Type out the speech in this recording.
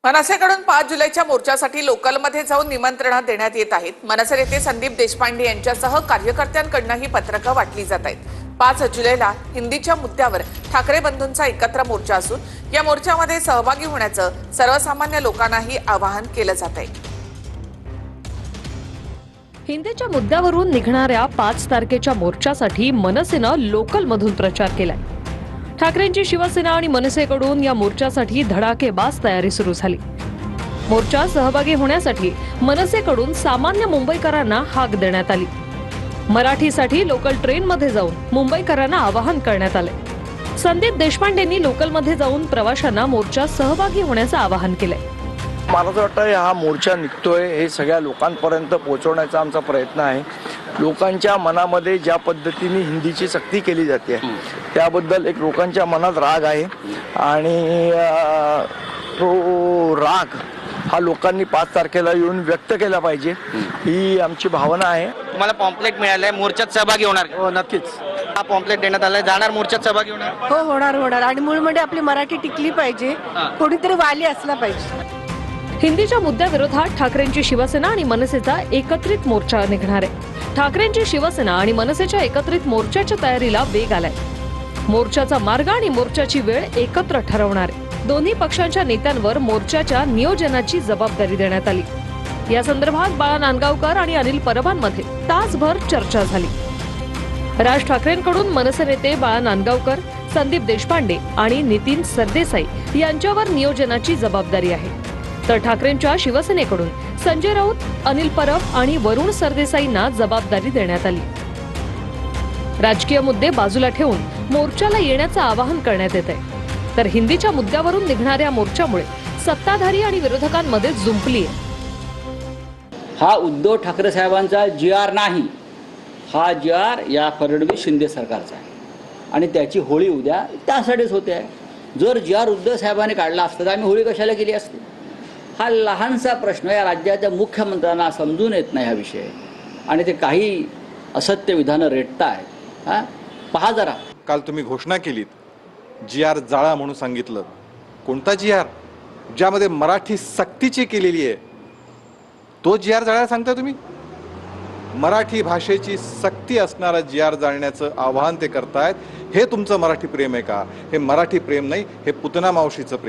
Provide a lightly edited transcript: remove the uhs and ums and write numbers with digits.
मनसेकडून 5 जुलैच्या मोर्चासाठी लोकलमध्ये जाऊन निमंत्रणं देण्यात येत आहेत। मनसे नेते संदीप देशपांडे यांच्यासह कार्यकर्त्यांकडून ही पत्रकं वाटली जात आहेत। 5 जुलैला हिंदीच्या मुद्द्यावर ठाकरे बंधूंचा एकत्र मोर्चा असून या मोर्चामध्ये सहभागी होण्याचं सर्वसामान्य लोकांनाही आवाहन केलं जात आहे। हिंदीच्या मुद्द्यावरून निघणाऱ्या 5 तारखेच्या मोर्चासाठी मनसेनं लोकलमधून प्रचार केलाय। ठाकरेंची शिवसेना आणि मनसेकडून या मोर्चासाठी धडाकेबाज तयारी सुरू झाली। मोर्चात सहभागी होण्यासाठी मनसेकडून सामान्य मुंबईकरांना हाक देण्यात आली। मराठीसाठी लोकल ट्रेनमध्ये जाऊन मुंबईकरांना आवाहन करण्यात आले। संदीप देशपांडेंनी लोकलमध्ये जाऊन प्रवाशांना मोर्चात सहभागी होण्याचं आवाहन केलंय। मला असं वाटतं हा मोर्चा निघतोय हे सगळ्या लोकांपर्यंत पोहोचवण्याचा आमचा प्रयत्न आहे। लोकांच्या मनामध्ये ज्या पद्धतीने हिंदीची सक्ती केली जाते त्याबद्दल एक लोकांच्या मनात राग आहे आणि तो राग हा लोकांनी 5 तारखेला येऊन व्यक्त केला पाहिजे ही आमची भावना आहे। तुम्हाला पॉम्पलेट मिळालंय, मोर्चात सहभागी होणार? हो नक्कीच। हा पॉम्पलेट देण्यात आलाय, जाणार मोर्चात सहभागी होणार? हो होणार आणि मूळमध्ये आपली मराठी टिकली पाहिजे, कोणीतरी वाली असला पाहिजे। हिंदीच्या मुद्द्याविरोधात ठाकरेंची शिवसेना आणि मनसेचा एकत्रित मोर्चा निघणार आहे। ठाकरेंची शिवसेना आणि मनसेच्या एकत्रित मोर्चाच्या तयारीला वेग आलाय। मोर्चाचा मार्ग आणि मोर्चाची वेळ एकत्र ठरवणार आहे। दोन्ही पक्षांच्या नेत्यांवर मोर्चाच्या नियोजनाची जबाबदारी देण्यात आली। या संदर्भात बाळा नांदगावकर आणि अनिल परबांमध्ये तासभर चर्चा झाली। राज ठाकरेंकडून मनसे नेते बाळा नांदगावकर, संदीप देशपांडे आणि नितीन सरदेसाई यांच्यावर नियोजनाची जबाबदारी आहे, तर ठाकरेंच्या शिवसेनेकडून संजय राऊत, अनिल परब आणि वरुण सरदेसाईंना जबाबदारी देण्यात आली। राजकीय मुद्दे बाजूला ठेवून मोर्चाला येण्याचं आवाहन करण्यात येत आहे, तर हिंदीच्या मुद्द्यावरून निघणाऱ्या मोर्चामुळे सत्ताधारी आणि विरोधकांमध्ये जुंपली आहे। हा उद्धव ठाकरे साहेबांचा जी.आर. नाही, हा जी.आर. या फडणवीस शिंदे सरकारचा आहे आणि त्याची होळी उद्या त्यासाठीच होते आहे। जर जी.आर. उद्धव साहेबांनी काढला असता तर आम्ही होळी कशाला केली असती? हा लहानसा प्रश्न या राज्याच्या मुख्यमंत्र्यांना समजून येत नाही हा विषय, आणि ते काही असत्य विधानं रेटतायत। पहा जरा, काल तुम्ही घोषणा केलीत जी.आर. जाळा म्हणून सांगितलं। कोणता जी.आर.? ज्यामध्ये मराठी सक्तीची केलेली आहे तो जी.आर. जाळायला सांगता तुम्ही? मराठी भाषेची सक्ती असणारा जी.आर. जाळण्याचं आवाहन ते करतायत। हे तुमचं मराठी प्रेम आहे का? हे मराठी प्रेम नाही, हे पुतना मावशीचं प्रेम।